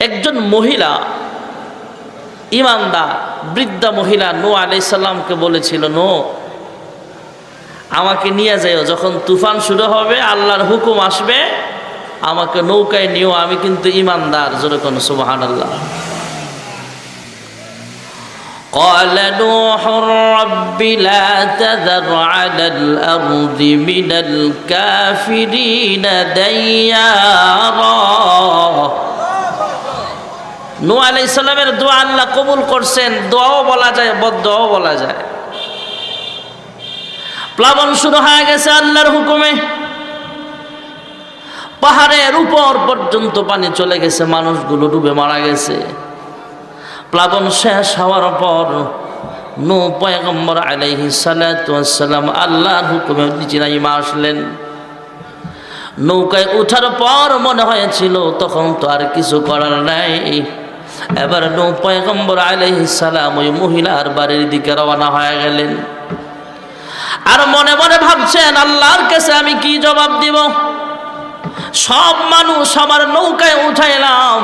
একজন মহিলা ইমানদার বৃদ্ধা মহিলা নূহ আলাইহিস সালামকে বলেছিল, নূহ আমাকে নিয়ে যাও, যখন তুফান শুরু হবে আল্লাহর হুকুম আসবে আমাকে নৌকায় নিও, আমি কিন্তু ইমানদার। জোরে কোন সুবহানাল্লাহ। قال نوح رب لا تذر على الأرض من الكافرين ديارا। নূহ আলাইহিস সালামের দোয়া আল্লাহ কবুল করছেন। দোয়াও বলা যায়, বদদোয়াও বলা যায়। প্লাবন শুরু হয়ে গেছে আল্লাহর হুকুমে, পাহাড়ের উপর পর্যন্ত পানি চলে গেছে, মানুষগুলো ডুবে মারা গেছে। প্লাবন শেষ হওয়ার পর নূহ পয়গম্বর আলাইহিস সালাতু ওয়াস সালাম আল্লাহর হুকুমে নিচে নামিয়ে আসলেন। নৌকায় ওঠার পর মনে হয়েছিল তখন তো আর কিছু করার নাই। এবার নূহ পয়গম্বর আলাইহিস সালাম ওই মহিলার বাড়ির দিকে রওনা হয়ে গেলেন। আর মনে মনে ভাবছেন, আল্লাহর কাছে আমি কি জবাব দিব? সব মানুষ আমার নৌকায় উঠাইলাম,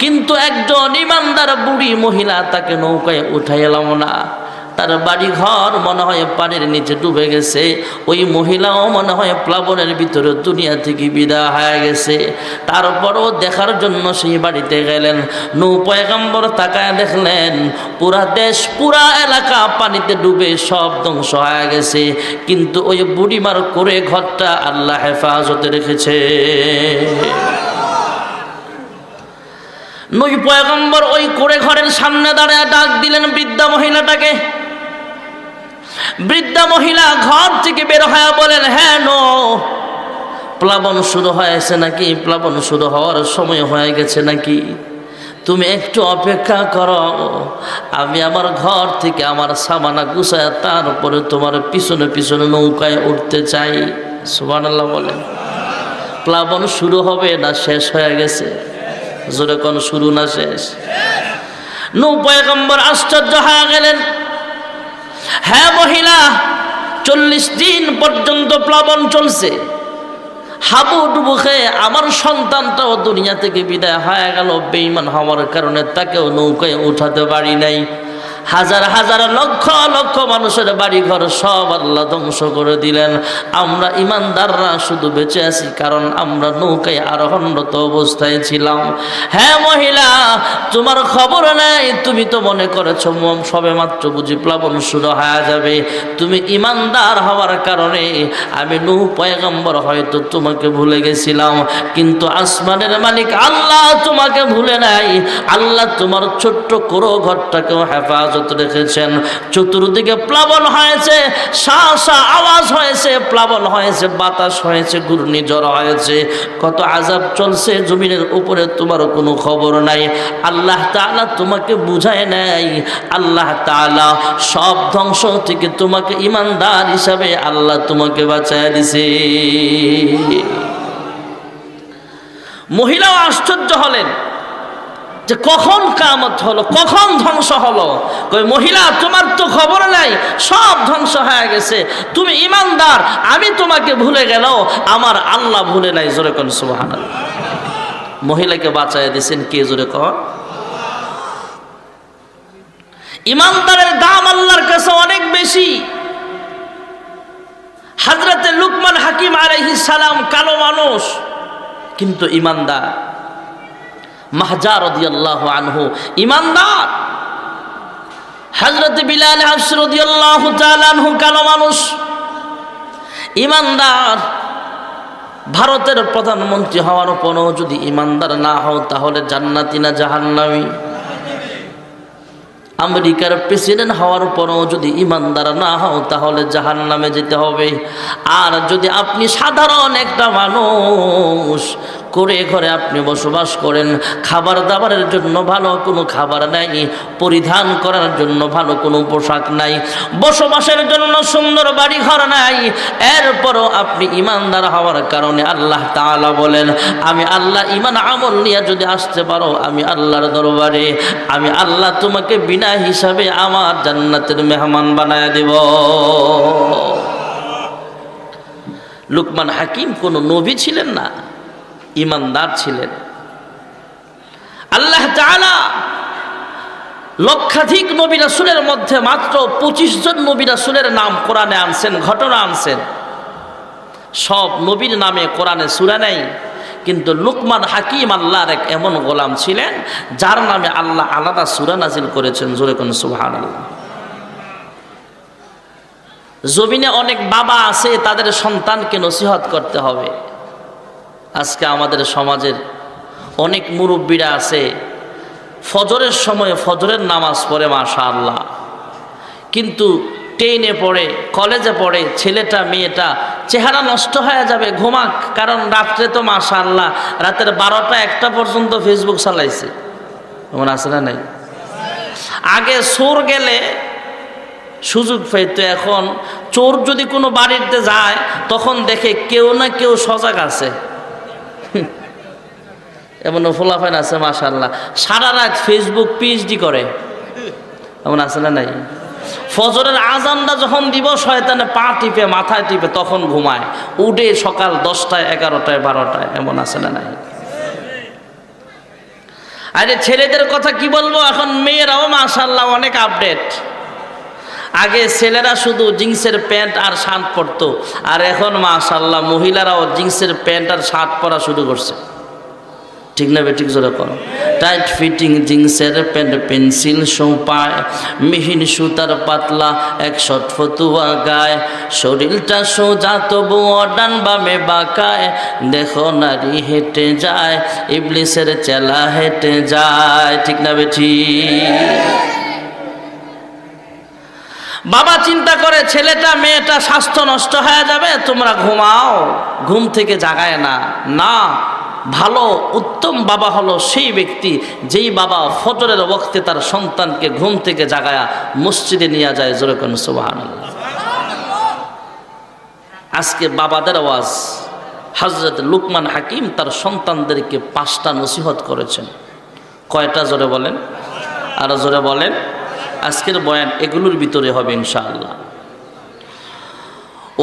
কিন্তু একজন ইমানদার বুড়ি মহিলা তাকে নৌকায় উঠাইলাম না। তার বাড়ি ঘর মনে হয় পানির নিচে ডুবে গেছে, ওই মহিলাও মনে হয় প্লাবনের ভিতরে দুনিয়া থেকে বিদায় হয়ে গেছে। তারপরও দেখার জন্য সেই বাড়িতে গেলেন। নূহ পয়গম্বর তাকায় দেখলেন পুরা দেশ পুরা এলাকা পানিতে ডুবে সব ধ্বংস হয়ে গেছে, কিন্তু ওই বুড়িমার করে ঘরটা আল্লাহ হেফাজতে রেখেছে। নূহ পয়গম্বর ওই করে ঘরের সামনে দাঁড়ায় ডাক দিলেন বৃদ্ধা মহিলাটাকে। বৃদ্ধা মহিলা ঘর থেকে বের হয়ে বলেন, হ্যাঁ নূহ, প্লাবন শুরু হয়েছে নাকি? প্লাবন শুরু হওয়ার সময় হয়ে গেছে নাকি? তুমি একটু অপেক্ষা করো, আমি আমার ঘর থেকে আমার সামানা গুছায় তারপরে তোমার পিছনে পিছনে নৌকায় উঠতে চাই। সুবহানাল্লাহ বলেন। প্লাবন শুরু হবে না শেষ হয়ে গেছে? জোরে কোন শুরু না শেষ? নূহ পয়গম্বর আশ্চর্য হয়ে গেলেন। হ্যাঁ মহিলা, 40 দিন পর্যন্ত প্লাবন চলছে, হাবুডুবু খেয়ে আমার সন্তানটাও দুনিয়া থেকে বিদায় হয়ে গেল বেঈমান হওয়ার কারণে, তাকেও নৌকায় উঠাতে পারি নাই। হাজার হাজার লক্ষ লক্ষ মানুষের বাড়ি ঘর সব আল্লাহ ধ্বংস করে দিলেন। আমরা ইমানদাররা শুধু বেঁচে আছি কারণ আমরা নৌকায় আরোহণরত অবস্থায় ছিলাম। হ্যাঁ মহিলা, তোমার খবর নাই, তুমি তো মনে করেছো সবে মাত্র বুঝি প্লাবন শুরু হয়ে যাবে। তুমি ইমানদার হওয়ার কারণে আমি নূহ পয়গম্বর হয়তো তোমাকে ভুলে গেছিলাম, কিন্তু আসমানের মালিক আল্লাহ তোমাকে ভুলে নাই। আল্লাহ তোমার ছোট্ট করো ঘরটাকেও হেফাজত রেখেছেন। চতুর্দিকে প্লাবন হয়েছে, শাঁ আওয়াজ হয়েছে, প্লাবন হয়েছে, বাতাস হয়েছে, ঘূর্ণিঝড় হয়েছে, কত আযাব চলছে জমিনের উপরে, তোমার কোনো খবর নাই। আল্লাহ তাআলা তোমাকে বুঝায় নাই। আল্লাহ তাআলা সব ধ্বংস থেকে তোমাকে ইমানদার হিসাবে আল্লাহ তোমাকে বাঁচায় দিছে। মহিলাও আশ্চর্য হলেন যে কখন কিয়ামত হলো, কখন ধ্বংস হলো। কই মহিলা, তোমার তো খবর নাই, সব ধ্বংস হয়ে গেছে, তুমি ইমানদার, আমি তোমাকে ভুলে গেল, আমার আল্লাহ ভুলে নাই। জোরে কোন সুবহানাল্লাহ। মহিলাকে বাঁচায় দিয়েছেন কে? জোরে কোন। ইমানদারের দাম আল্লাহর কাছে অনেক বেশি। হযরতে লুকমান হাকিম আলাইহিস সালাম কালো মানুষ কিন্তু ইমানদার। মাহজা রাদিয়াল্লাহু আনহু ইমানদার। হযরত বিলাল হাবশী রাদিয়াল্লাহু তাআলা আনহু কালো মানুষ, ইমানদার। ভারতের প্রধানমন্ত্রী হওয়ার পরও যদি ইমানদার না হও তাহলে জান্নাতি না জাহান্নামী? আমেরিকার প্রেসিডেন্ট হওয়ার পরও যদি ইমানদার না হও তাহলে জাহান্নামে যেতে হবে। আর যদি আপনি সাধারণ একটা মানুষ, করে ঘরে আপনি বসবাস করেন, খাবার দাবারের জন্য ভালো কোনো খাবার নাই, পরিধান করার জন্য ভালো কোনো পোশাক নাই, বসবাসের জন্য সুন্দর বাড়ি ঘর নাই, এরপরও আপনি ইমানদার হওয়ার কারণে আল্লাহ তাআলা বলেন, আমি আল্লাহ ইমান আমল নিয়ে যদি আসতে পারো আমি আল্লাহর দরবারে, আমি আল্লাহ তোমাকে বিনা হিসাবে আমার জান্নাতের মেহমান বানায় দেব। লুকমান হাকিম কোনো নবী ছিলেন না, ইমানদার ছিলেন। আল্লাহ তাআলা লক্ষাধিক নবী রাসূলের মধ্যে মাত্র 25 জন নবী রাসূলের নাম কোরআনে আনছেন, ঘটনা আনছেন। সব নবীর নামে কোরআনে সূরা নাই, কিন্তু লুকমান হাকিম আল্লাহর এক এমন গোলাম ছিলেন যার নামে আল্লাহ আলাদা সূরা নাজিল করেছেন। জোরে কোন সুবহানাল্লাহ। জমিনে অনেক বাবা আছে, তাদের সন্তানকে নসিহত করতে হবে। আজকে আমাদের সমাজের অনেক মুরব্বীরা আছে, ফজরের সময় ফজরের নামাজ পড়ে মাশাআল্লাহ, কিন্তু টেনে পড়ে, কলেজে পড়ে, ছেলেটা মেয়েটা চেহারা নষ্ট হয়ে যাবে, ঘুমাক। কারণ রাত্রে তো মাশাআল্লাহ রাতের 12টা 1টা পর্যন্ত ফেসবুক চালাইছে, এমন আছে না নাই? আগে চোর গেলে সুযোগ পাইতো, এখন চোর যদি কোনো বাড়িতে যায় তখন দেখে কেউ না কেউ সজাগ আছে। এমন ফোলাফাইন আছে মাশাআল্লাহ, সারা রাত ফেসবুক পিএইচডি করে, এমন আছে না নাই? ফজরের আজানটা যখন দিব শয়তানে পা টিপে মাথায় টিপে তখন ঘুমায়, উঠে সকাল 10টায় 11টায় 12টায়, এমন আছে না নাই? আরে ছেলেদের কথা কি বলবো, এখন মেয়েরাও মাশাআল্লাহ অনেক আপডেট। আগে ছেলেরা শুধু জিন্সের প্যান্ট আর শার্ট পরতো, আর এখন মাশাআল্লাহ মহিলারাও জিন্সের প্যান্ট আর শার্ট পরা শুরু করছে। ঠিক না বেঠিক? জোরে করো। টাইট ফিটিং জিন্সের প্যান্ট, পেন্সিল সোপায়, মিহিন সুতার পাতলা 1 ফতুয়া গায়, শরীরটা সোজা তবুও ডান বামে বাঁকায়, দেখো নারী হেঁটে যায়, ইবলিসের চেলা হেঁটে যায়। ঠিক না বেঠিক? বাবা চিন্তা করে ছেলেটা মেয়েটা স্বাস্থ্য নষ্ট হয়ে যাবে, তোমরা ঘুমাও, ঘুম থেকে জাগায় না। না, ভালো উত্তম বাবা হলো সেই ব্যক্তি যেই বাবা ফজরের ওয়াক্তে তার সন্তানকে ঘুম থেকে জাগায়া মসজিদে নিয়ে যায়। জোরে কোন সুবহানাল্লাহ। আজকে বাবাদের আওয়াজ। হযরত লুকমান হাকিম তার সন্তানদেরকে 5টা নসিহত করেছেন। কয়টা? জোরে বলেন, আরো জোরে বলেন। আজকের বয়ান এগুলোর ভিতরে হবে ইনশাআল্লাহ।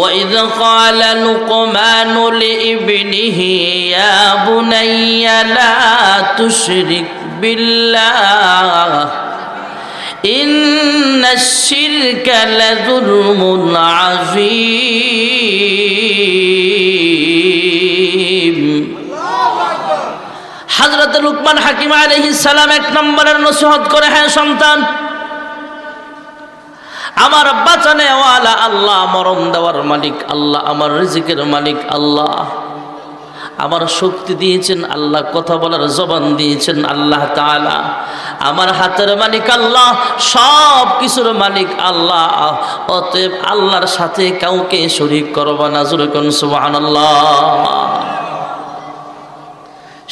وَإِذْ قَالَ لُقْمَانُ لِابْنِهِ يَا بُنَيَّ لَا تُشْرِكْ بِاللَّهِ إِنَّ الشِّرْكَ لَظُلْمٌ عَظِيمٌ। হযরত লুকমান হাকিম আলাইহিস সালাম 1 নম্বরের নসিহত করে, হ্যাঁ সন্তান, আমার বাঁচানে ওয়ালা আল্লাহ, মরণ দেওয়ার মালিক আল্লাহ, আমার রিজিকের মালিক আল্লাহ, আমার শক্তি দিয়েছেন আল্লাহ, কথা বলার জবান দিয়েছেন আল্লাহ তাআলা, আমার হাতের মালিক আল্লাহ, সব কিছুর মালিক আল্লাহ। অতএব আল্লাহর সাথে কাউকে শরীক করবা না। জোরে কোন সুবহানাল্লাহ।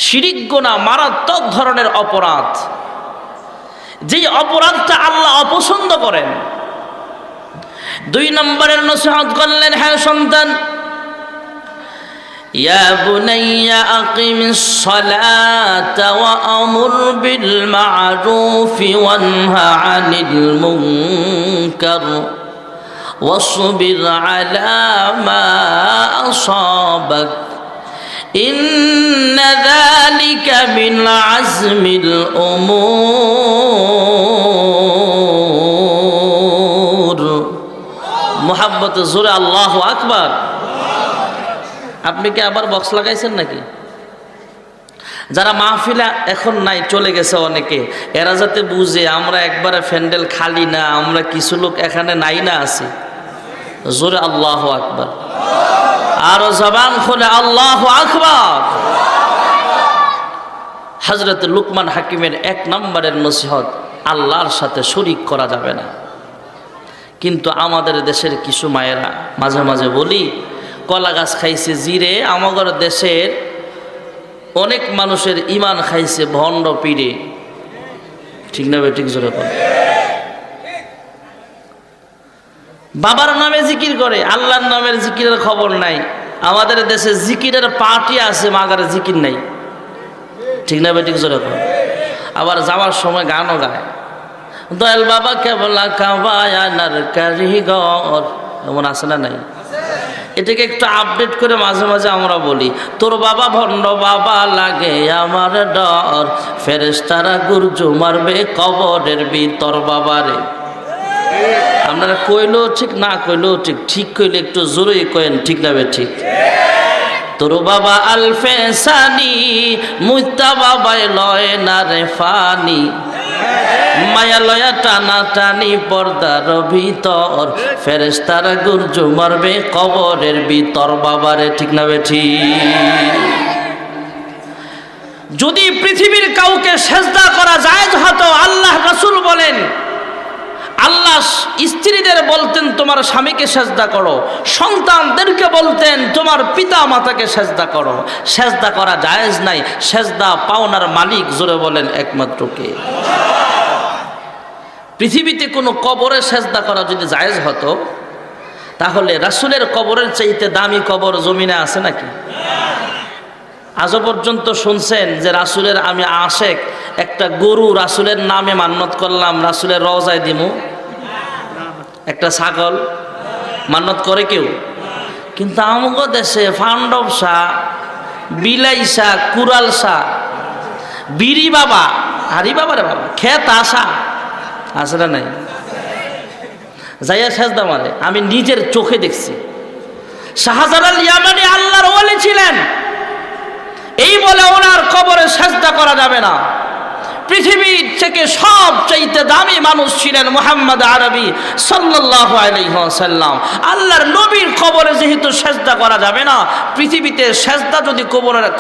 শিরিক গুনাহ মারাত্মক ধরনের অপরাধ, যেই অপরাধটা আল্লাহ অপছন্দ করেন। 2 নম্বরের নসিহত করলেন, হ্যাঁ সন্তান, ইয়া বুনাইয়া আকিমিস সালাতা ওয়া আমুর বিল মা'রুফি ওয়ানহা আনিল মুনকার ওয়াসবির আলা মা আসাবাক ইন্না যালিকা মিন আজমিল উমুর। মোহাব্বত জোরে আল্লাহু আকবার। আপনি কি আবার বক্স লাগাইছেন নাকি? যারা মাহফিলা এখন নাই, চলে গেছে অনেকে, এরা যাতে বুঝে আমরা একবারে প্যান্ডেল খালি না, আমরা কিছু লোক এখানে নাই না আছি। জোরে আল্লাহু আকবার, আরো জবান খুলে আল্লাহু আকবার। হযরত লুকমান হাকিমের 1 নম্বরের নসিহত, আল্লাহর সাথে শরীক করা যাবে না। কিন্তু আমাদের দেশের কিছু মায়েরা, মাঝে মাঝে বলি, কলা গাছ খাইছে জিরে। আমাদের দেশের অনেক মানুষের ইমান খাইছে ভণ্ড পীরে। ঠিক না বেঠিক? জোরে বলে। বাবার নামে জিকির করে, আল্লাহর নামের জিকিরের খবর নাই। আমাদের দেশে জিকিরের পার্টি আছে, মাগার জিকির নাই। ঠিক না বেঠিক? জোরে বলে। আবার যাওয়ার সময় গানও গায়, দয়াল বাবা কেবলা কাবায়ানার কারিগর, এমন আছে না নাই? এটাকে একটু আপডেট করে মাঝে মাঝে আমরা বলি, তোর বাবা ভণ্ড বাবা লাগে আমার ডর, ফেরেশতারা গুরজু মারবে কবরের ভিতর বাবারে। আপনারা কইলেও ঠিক, না কইলেও ঠিক, ঠিক কইলে একটু জোরেই কয়েন, ঠিক না বে ঠিক? তোর বাবা আলফেসানি মুইতা বাবাই লয় না রে ফানি, মায়া লয়া টানা টানি পর্দার ভিতর, ফেরেশতারা গুরজু মারবে কবরের ভিতর বাবারে, ঠিক না বেঠি? যদি পৃথিবীর কাউকে সেজদা করা জায়েজ হতো, আল্লাহ রাসূল বলেন, আল্লাহ স্ত্রীদের বলতেন তোমার স্বামীকে সেজদা করো, সন্তানদেরকে বলতেন তোমার পিতা মাতাকে সেজদা করো। সেজদা করা জায়েজ নাই, সেজদা পাওনার মালিক, জোরে বলেন একমাত্র কে? পৃথিবীতে কোনো কবরে সেজদা করা যদি জায়েজ হতো, তাহলে রাসূলের কবরের চাইতে দামি কবর জমিনে আছে নাকি? আজও পর্যন্ত শুনছেন যে রাসূলের আমি আশেক, একটা গরু রাসূলের নামে মান্নত করলাম, রাসূলের রওজায় দিমু? একটা ছাগল মান্নত করে কেউ? কিন্তু আমগো দেশে ফান্ডবসা, বিলাইসা, কুরালসা, বিড়ি বাবা, হারি বাবা রে বাবা, খেত আসা আছে না নাই? যাইয়া সেজদা মারে। আমি নিজের চোখে দেখছি। শাহজালাল ইয়ামানি আল্লাহর ওলি ছিলেন, এই বলে ওনার কবরে সেজদা করা যাবে না। পৃথিবীর থেকে সবচাইতে দামি মানুষ ছিলেন মুহাম্মদ আরবি সাল্লাল্লাহু আলাইহি ওয়াসাল্লাম। আল্লাহর নবীর কবরে যেহেতু সেজদা করা যাবে না, পৃথিবীতে সেজদা যদি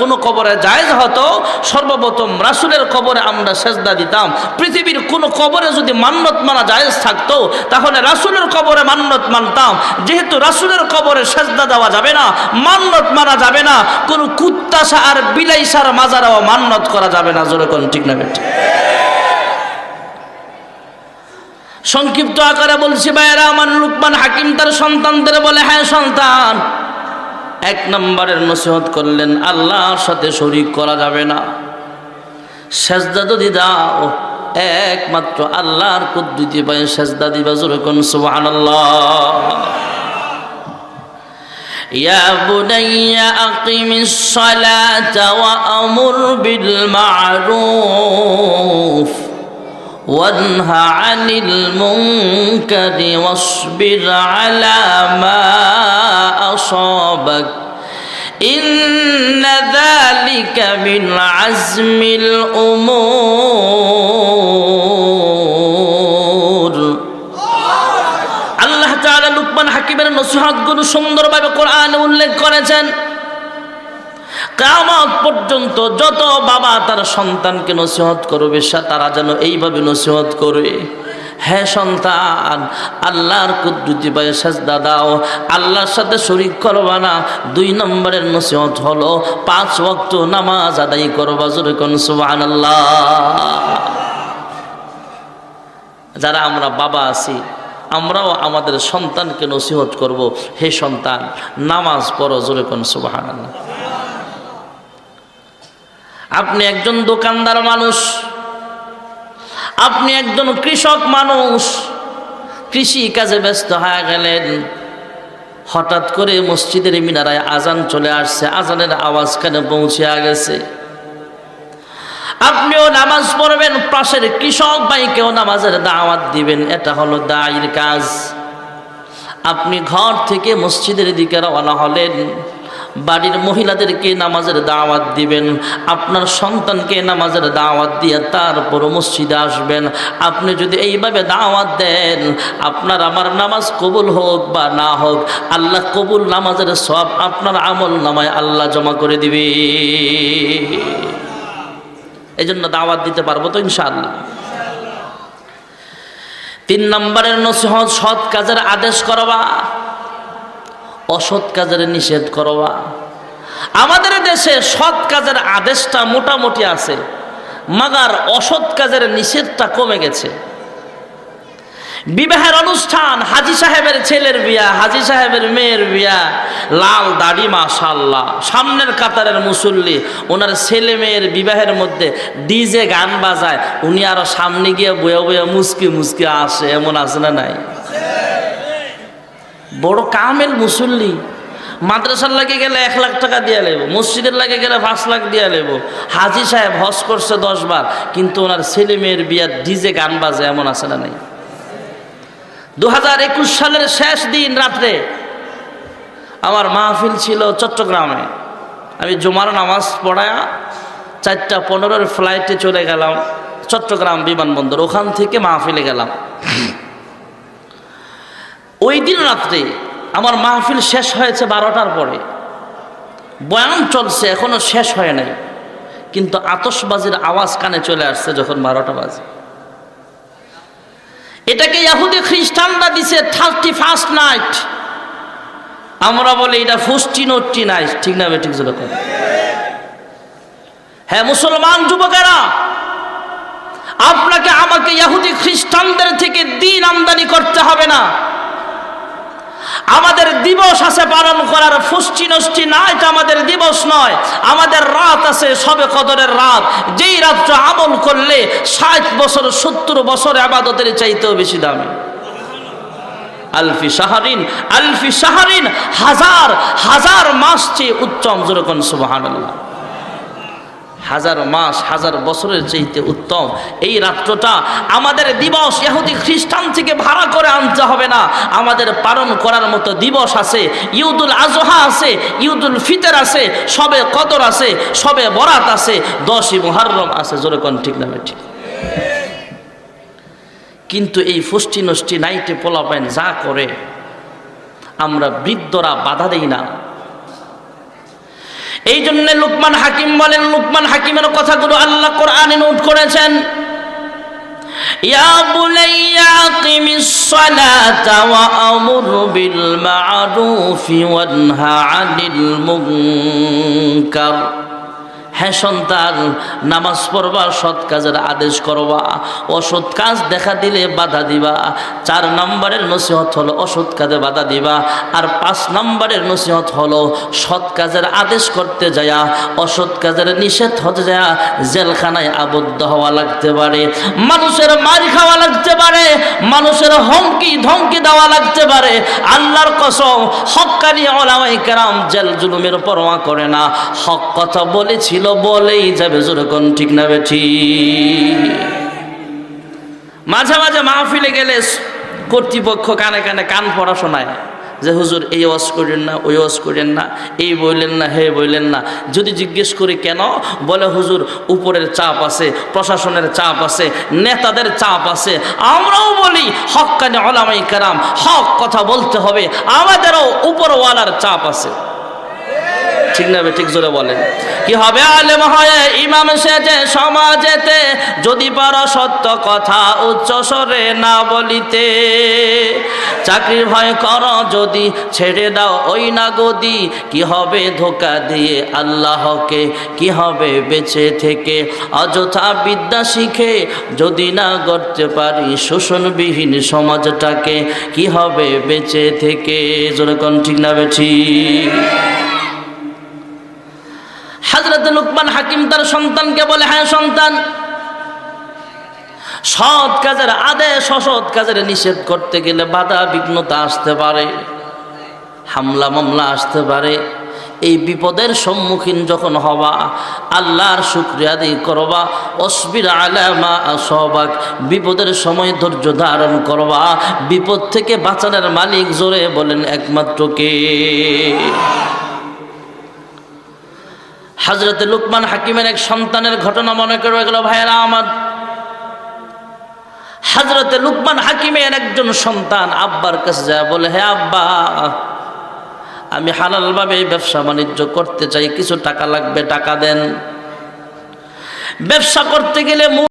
কোনো কবরে জায়েজ হতো, সর্বপ্রথম রাসূলের কবরে আমরা সেজদা দিতাম। পৃথিবীর কোনো কবরে যদি মান্নত মানা জায়েজ থাকতো, তাহলে রাসূলের কবরে মান্নত মানতাম। যেহেতু রাসূলের কবরে সেজদা দেওয়া যাবে না, মান্নত মানা যাবে না, কোনো কুত্তাসা আর বিলাইসার মাজারেও মান্নত করা যাবে না। জোরে কোন ঠিক না বেঠিক? সংক্ষিপ্ত আকারে বলছি ভাইয়েরা আমার, লুকমান হাকিম তার সন্তানদের বলে, হ্যাঁ সন্তান, এক নম্বরের নসিহত করলেন, আল্লাহর সাথে শরীক করা যাবে না। সেজদা যদি দাও, একমাত্র আল্লাহর কুদরতি পায়ে সেজদা দিবা। জোরে কোন সুবহানাল্লাহ। ইয়া বুনাইয়া আকিমিস সালাতা ওয়া আমুর বিল মা'রুফ ওয়ানহা আনিল মুনকারি ওয়াসবির আলা মা আসাবাক ইন্না যালিকা মিন আজমিল উমুর। আল্লাহ তাআলা লুকমান হাকিমের নসিহতগুলো সুন্দরভাবে কোরআনে উল্লেখ করেছেন। কিয়ামত পর্যন্ত যত বাবা তার সন্তানকে নসিহত করবে, তারা যেন এইভাবে নসিহত করে, হে সন্তান, আল্লাহর কুদরতি পায়ে সেজদা দাও, আল্লাহর সাথে শরীক করবা না। 2 নম্বরের নসিহত হলো 5 ওয়াক্ত নামাজ আদায় করবা। জোরে কোন সুবহানাল্লাহ। যারা আমরা বাবা আছি, আমরাও আমাদের সন্তানকে নসিহত করব, হে সন্তান নামাজ পড়ো। জোরে কোন সুবহানাল্লাহ। আপনি একজন দোকানদার মানুষ, আপনি একজন কৃষক মানুষ, কৃষি কাজে ব্যস্ত হয়ে গেলেন। হঠাৎ করে মসজিদের মিনারায় আজান চলে আসছে, আজানের আওয়াজ কানে পৌঁছে গেছে। আপনিও নামাজ পড়বেন, পাশের কৃষক ভাইকেও নামাজের দাওয়াত দিবেন, এটা হলো দায়ীর কাজ। আপনি ঘর থেকে মসজিদের দিকে রওনা হলেন, বাড়ির মহিলাদেরকে নামাজের দাওয়াত দিবেন, আপনার সন্তানকে নামাজের দাওয়াত দিয়ে তারপর মসজিদে আসবেন। আপনি যদি এইভাবে দাওয়াত দেন, আপনার আমার নামাজ কবুল হোক বা না হোক, আল্লাহ কবুল নামাজের সওয়াব আপনার আমল নামায় আল্লাহ জমা করে দিবে। এই জন্য দাওয়াত দিতে পারবো তো ইনশাআল্লাহ। 3 নম্বরের নসিহত, সৎ কাজের আদেশ করবা, অসৎ কাজের নিষেধ করবা। আমাদের দেশে সৎ কাজের আদেশটা মোটামুটি আছে, মাগার অসৎ কাজের নিষেধটা কমে গেছে। বিবাহের অনুষ্ঠান, হাজী সাহেবের ছেলের বিয়া, হাজী সাহেবের মেয়ের বিয়া, লাল দাড়ি মাশাআল্লাহ, সামনের কাতারের মুসল্লি, ওনার ছেলে মেয়ের বিবাহের মধ্যে ডিজে গান বাজায়, উনি আরো সামনে গিয়ে বয়া বয়া মুস্কি মুস্কি আসে, এমন আছে না নাই? বড় কামেল মুসল্লি, মাদ্রাসার লাগে গেলে 1 লাখ টাকা দিয়ে লেব, মসজিদের লাগে গেলে 5 লাখ দিয়ে লেব। হাজি সাহেব হজ করছে 10 বার, কিন্তু ওনার ছেলে মেয়ের বিয়ার ডিজে গান বাজে, এমন আছে না নাই? 2021 সালের শেষ দিন রাত্রে আমার মাহফিল ছিল চট্টগ্রামে। আমি জুমার নামাজ পড়ায়া 4:15 ফ্লাইটে চলে গেলাম চট্টগ্রাম বিমানবন্দর, ওখান থেকে মাহফিলে গেলাম। ওই দিন রাত্রে আমার মাহফিল শেষ হয়েছে 12টার পরে, বয়ান চলছে, এখনো শেষ হয় নাই, কিন্তু আতশবাজির আওয়াজ কানে চলে আসছে যখন 12টা বাজে। এটাকে ইহুদি খ্রিস্টানরা দিছে 31st নাইট, আমরা বলি এটা ফুস্টিনোটি নাইট, ঠিক না ঠিক যেরকম। হ্যাঁ মুসলমান যুবকেরা, আপনাকে আমাকে ইহুদি খ্রিস্টানদের থেকে দিন আমদানি করতে হবে না। আমাদের দিবস আছে পালন করার, ফুষ্টি নষ্টি না, এটা আমাদের দিবস নয়। আমাদের রাত আছে, শবে কদরের রাত, যেই রাত্রে আমল করলে 60 বছর 70 বছর ইবাদতের চাইতেও বেশি দামি। আলফি শাহরিন, হাজার হাজার মাস চেয়ে উত্তম, যেরকম সুবহানাল্লাহ। হাজার মাস হাজার বছরের চাইতে উত্তম এই রাত্রটা আমাদের দিবস। ইহুদি খ্রিস্টান থেকে ভাড়া করে আনতে হবে না, আমাদের পালন করার মতো দিবস আছে। ঈদুল আজহা আছে, ঈদুল ফিতর আছে, শবে কদর আছে, শবে বরাত আছে, 10ই মুহররম আছে, যেরকম ঠিক না ঠিক। কিন্তু এই ফুষ্টি নষ্টি নাইটে পোলাপাইন যা করে, আমরা বৃদ্ধরা বাধা দেই না। এই জন্য লুকমান হাকিম বলেন, লুকমান হাকিমের কথাগুলো আল্লাহ কোরআনে নোট করেছেন। ইয়া বুনাইয়া আকিমিস সালাতা ওয়া আমুর বিল মা'রুফি ওয়ানহা আনিল মুনকার। হ্যাঁ সন্তান, নামাজ পড়বা, সৎ কাজের আদেশ করবা, অসৎ কাজ দেখা দিলে বাধা দিবা। 4 নম্বরের নসিহত হলো অসৎ কাজে বাধা দিবা। আর 5 নম্বরের নসিহত হলো সৎ কাজের আদেশ করতে যায়া অসৎ কাজের নিষেধ হতে যায়া জেলখানায় আবদ্ধ হওয়া লাগতে পারে, মানুষের মার খাওয়া লাগতে পারে, মানুষের হুমকি ধমকি দেওয়া লাগতে পারে। আল্লাহর কসম, হক্কানি উলামায়ে কেরাম জেল জুলুমের পরোয়া করে না, হক কথা বলেছিল বলেই যাবে, যেরকম ঠিক না বেঠি। মাঝে মাঝে মাহফিলে গেলে কর্তৃপক্ষ কানে কানে কান পড়া শোনায় যে হুজুর এই ওয়াজ করেন না, ওই ওয়াজ করেন না, এই বললেন না, হে বললেন না। যদি জিজ্ঞেস করি কেন, বলে হুজুর উপরের চাপ আছে, প্রশাসনের চাপ আছে, নেতাদের চাপ আছে। আমরাও বলি হক্কানি উলামায়ে কেরাম, হক কথা বলতে হবে, আমাদেরও উপরওয়ালার চাপ আছে, ঠিক না ঠিক জোরে বলেন। কি হবে আলেম হয়ে ইমাম সেজে সমাজেতে, যদি পারো সত্য কথা উচ্চ স্বরে না বলিতে। চাকরির ভয় করো যদি ছেড়ে দাও ওই না গদি, কি হবে ধোকা দিয়ে আল্লাহকে, কি হবে বেঁচে থেকে। অযথা বিদ্যা শিখে যদি না গড়তে পারি শোষণবিহীন সমাজটাকে, কি হবে বেঁচে থেকে। যেরকম ঠিক না বেঠি। হযরত লুকমান হাকিম তার সন্তানকে বলে, হ্যাঁ সন্তান, সৎ কাজের আদেশ অসৎ কাজের নিষেধ করতে গেলে বাধা বিঘ্নতা আসতে পারে, হামলা মামলা আসতে পারে। এই বিপদের সম্মুখীন যখন হবা, আল্লাহর শুকরিয়া আদায় করবা। অসবির আলা মা আসাবাক, বিপদের সময় ধৈর্য ধারণ করবা। বিপদ থেকে বাঁচানোর মালিক জোরে বলেন একমাত্র কে? হযরত লুকমান হাকিমের এক সন্তানের ঘটনা মনে করে গেল ভাইয়েরা আমার। হযরত লুকমান হাকিমের একজন সন্তান আব্বার কাছে যায়, বলে, হে আব্বা, আমি হালালভাবে ব্যবসা বাণিজ্য করতে চাই, কিছু টাকা লাগবে, টাকা দেন। ব্যবসা করতে গেলে